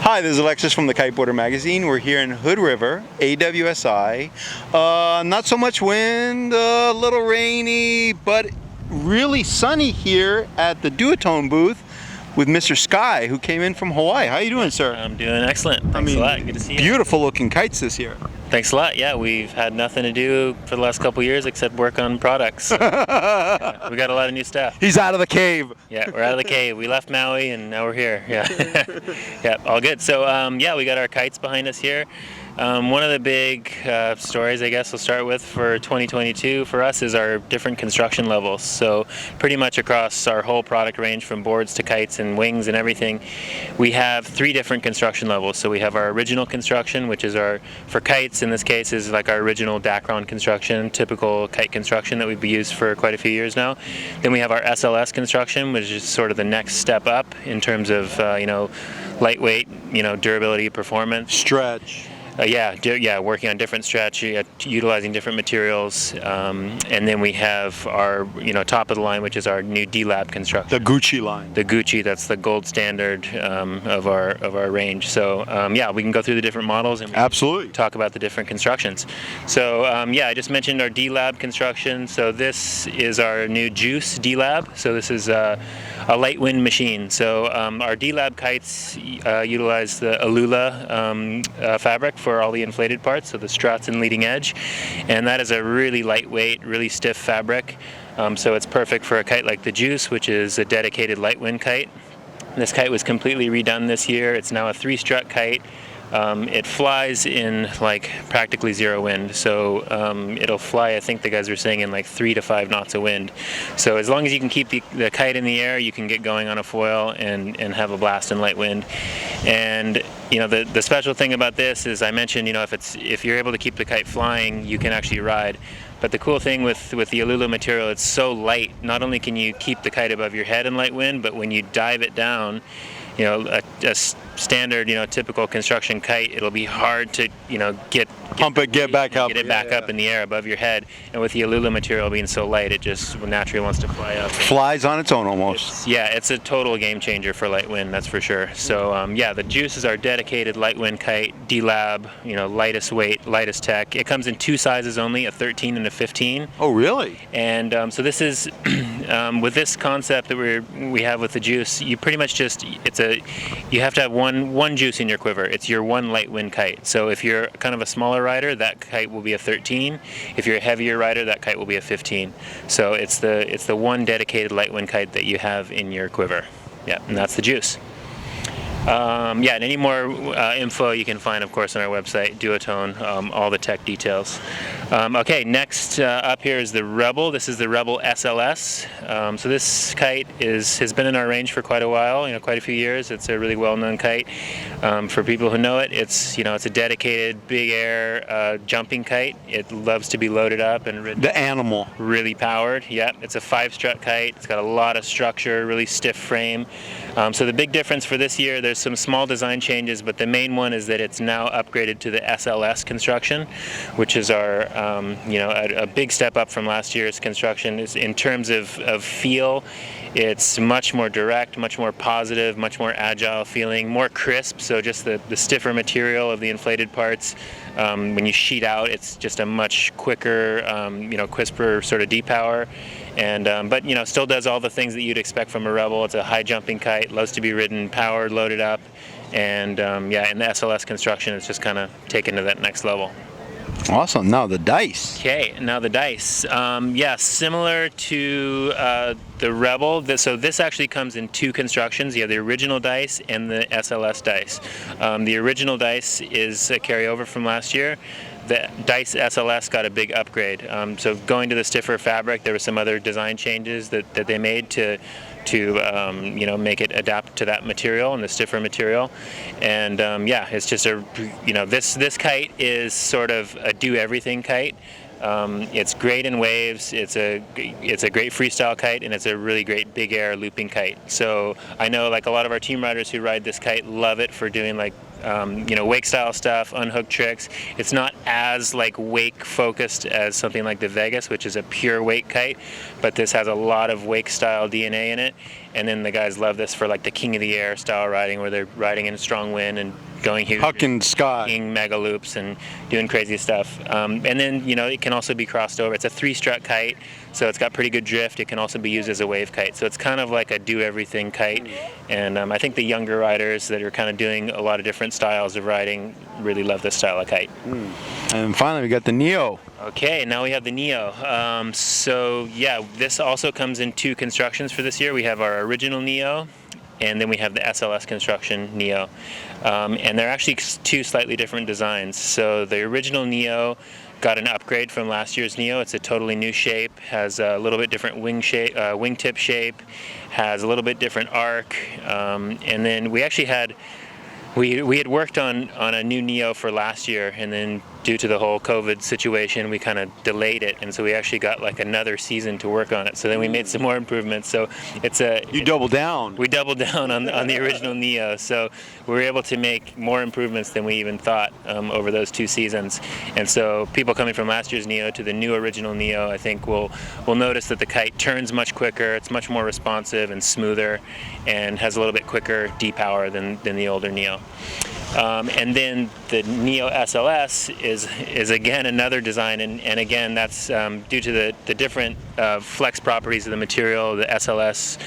Hi, this is Alexis from the Kiteboarder magazine. We're here in Hood River, AWSI. Not so much wind, a little rainy, but really sunny here at the Duotone booth with Mr. Sky, who came in from Hawaii. How are you doing, sir? I'm doing excellent. Thanks a lot. Good to see you. Beautiful looking kites this year. Thanks a lot. Yeah, we've had nothing to do for the last couple years except work on products. Yeah, we got a lot of new stuff. He's out of the cave. Yeah, we're out of the cave. We left Maui and now we're here. Yeah, yeah, all good. So yeah, we got our kites behind us here. One of the big stories, I guess, we'll start with for 2022 for us is our different construction levels. So pretty much across our whole product range, from boards to kites and wings and everything, we have 3 different construction levels. So we have our original construction, which is for kites in this case, is like our original Dacron construction, typical kite construction that we've used for quite a few years now. Then we have our SLS construction, which is sort of the next step up in terms of lightweight, durability, performance, stretch. Yeah, working on different stretch, utilizing different materials, and then we have our, top of the line, which is our new D-Lab construction. The Gucci line. The Gucci, that's the gold standard of our range. So yeah, we can go through the different models and absolutely talk about the different constructions. So yeah, I just mentioned our D-Lab construction. So this is our new Juice D-Lab. So this is a light wind machine. So our D-Lab kites utilize the Alula fabric for all the inflated parts, so the struts and leading edge, and that is a really lightweight, really stiff fabric. So it's perfect for a kite like the Juice, which is a dedicated light wind kite. This kite was completely redone this year. It's now a 3-strut kite. It flies in like practically 0 wind, so it'll fly, I think the guys were saying, in like 3 to 5 knots of wind. So as long as you can keep the kite in the air, you can get going on a foil and have a blast in light wind. And the special thing about this is, I mentioned, if you're able to keep the kite flying, you can actually ride. But the cool thing with the Alula material, it's so light. Not only can you keep the kite above your head in light wind, but when you dive it down, a standard, typical construction kite, it'll be hard to, get it back up in the air above your head. And with the Alula material being so light, it just naturally wants to fly up. Flies on its own almost. It's a total game changer for light wind, that's for sure. So yeah, the Juice is our dedicated light wind kite, D-Lab, lightest weight, lightest tech. It comes in 2 sizes only, a 13 and a 15. Oh, really? And so this is, with this concept that we have with the Juice, you pretty much just, you have to have one Juice in your quiver. It's your one light wind kite. So if you're kind of a smaller rider, that kite will be a 13. If you're a heavier rider, that kite will be a 15. So it's the one dedicated light wind kite that you have in your quiver. Yeah, and that's the Juice. Yeah, and any more info you can find, of course, on our website, Duotone, all the tech details. Okay, next up here is the Rebel. This is the Rebel SLS. So this kite has been in our range for quite a while, quite a few years. It's a really well-known kite. For people who know it, it's a dedicated big air jumping kite. It loves to be loaded up and ridden. The animal. Really powered. Yeah, it's a 5-strut kite. It's got a lot of structure, really stiff frame. So the big difference for this year, there's some small design changes, but the main one is that it's now upgraded to the SLS construction, which is our, a big step up from last year's construction. In terms of feel, it's much more direct, much more positive, much more agile feeling, more crisp. So just the stiffer material of the inflated parts, when you sheet out, it's just a much quicker, crisper sort of depower. And but still does all the things that you'd expect from a Rebel. It's a high jumping kite, loves to be ridden, powered, loaded up, and yeah, in the SLS construction, it's just kind of taken to that next level. Awesome. Now the dice. Okay, now the dice. Yeah, similar to the Rebel. So this actually comes in 2 constructions. You have the original dice and the SLS dice. The original dice is a carryover from last year. The Dice SLS got a big upgrade. So going to the stiffer fabric, there were some other design changes that they made to make it adapt to that material and the stiffer material. And yeah, it's just this kite is sort of a do everything kite. It's great in waves. It's a great freestyle kite, and it's a really great big air looping kite. So I know like a lot of our team riders who ride this kite love it for doing like wake style stuff, unhook tricks. It's not as like wake focused as something like the Vegas, which is a pure wake kite, but this has a lot of wake style DNA in it. And then the guys love this for like the king of the air style riding, where they're riding in a strong wind and going huge, hucking sky, mega loops and doing crazy stuff. And then it can also be crossed over. It's a 3-strut kite, so it's got pretty good drift. It can also be used as a wave kite, so it's kind of like a do-everything kite. And I think the younger riders that are kind of doing a lot of different styles of riding really love this style of kite. And finally, we got the Neo. Okay, now we have the Neo. So yeah, this also comes in 2 constructions for this year. We have our original Neo, and then we have the SLS construction Neo. And they're actually 2 slightly different designs. So the original Neo got an upgrade from last year's Neo. It's a totally new shape, has a little bit different wingtip shape, has a little bit different arc, and then we actually had we had worked on a new Neo for last year, and then due to the whole COVID situation, we kind of delayed it, and so we actually got like another season to work on it. So then we made some more improvements. So You doubled down. We doubled down on the original Neo, so we were able to make more improvements than we even thought over those 2 seasons. And so people coming from last year's Neo to the new original Neo, I think will notice that the kite turns much quicker. It's much more responsive and smoother, and has a little bit quicker D-power than the older Neo. And then the Neo SLS is again another design, and again that's due to the different flex properties of the material. The SLS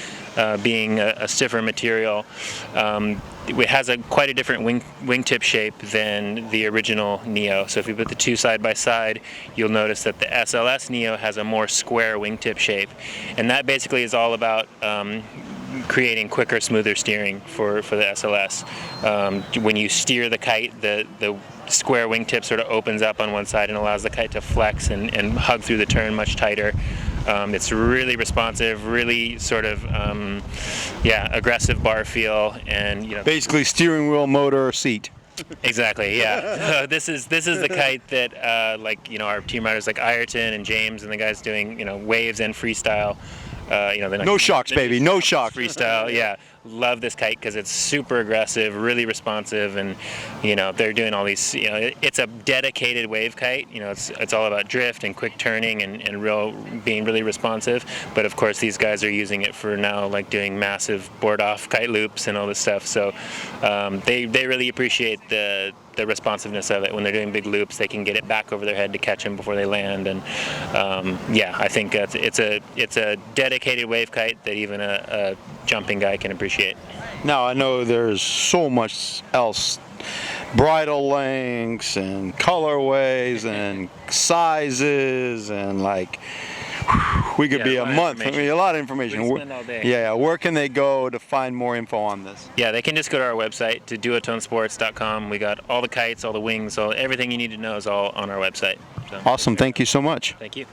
being a stiffer material, it has quite a different wingtip shape than the original Neo. So if you put the 2 side by side, you'll notice that the SLS Neo has a more square wingtip shape, and that basically is all about creating quicker, smoother steering for the SLS. When you steer the kite, the square wingtip sort of opens up on one side and allows the kite to flex and hug through the turn much tighter. It's really responsive, really sort of aggressive bar feel, and basically steering wheel, motor, seat. Exactly, yeah. This is the kite that our team riders like Ayrton and James and the guys doing waves and freestyle. No shocks, baby. No shocks. Freestyle, yeah. Love this kite because it's super aggressive, really responsive, and they're doing all these. It's a dedicated wave kite. It's all about drift and quick turning and being really responsive. But of course, these guys are using it for now, like doing massive board-off kite loops and all this stuff. So they really appreciate the responsiveness of it. When they're doing big loops, they can get it back over their head to catch them before they land. And I think it's a dedicated wave kite that even a jumping guy can appreciate. Now I know there's so much else, bridle lengths and colorways and sizes, and we could be a month. I mean, a lot of information. We spend all day. Yeah, where can they go to find more info on this? Yeah, they can just go to our website, to duotonesports.com. We got all the kites, all the wings, everything you need to know is all on our website. So, awesome. Thank you so much. Thank you.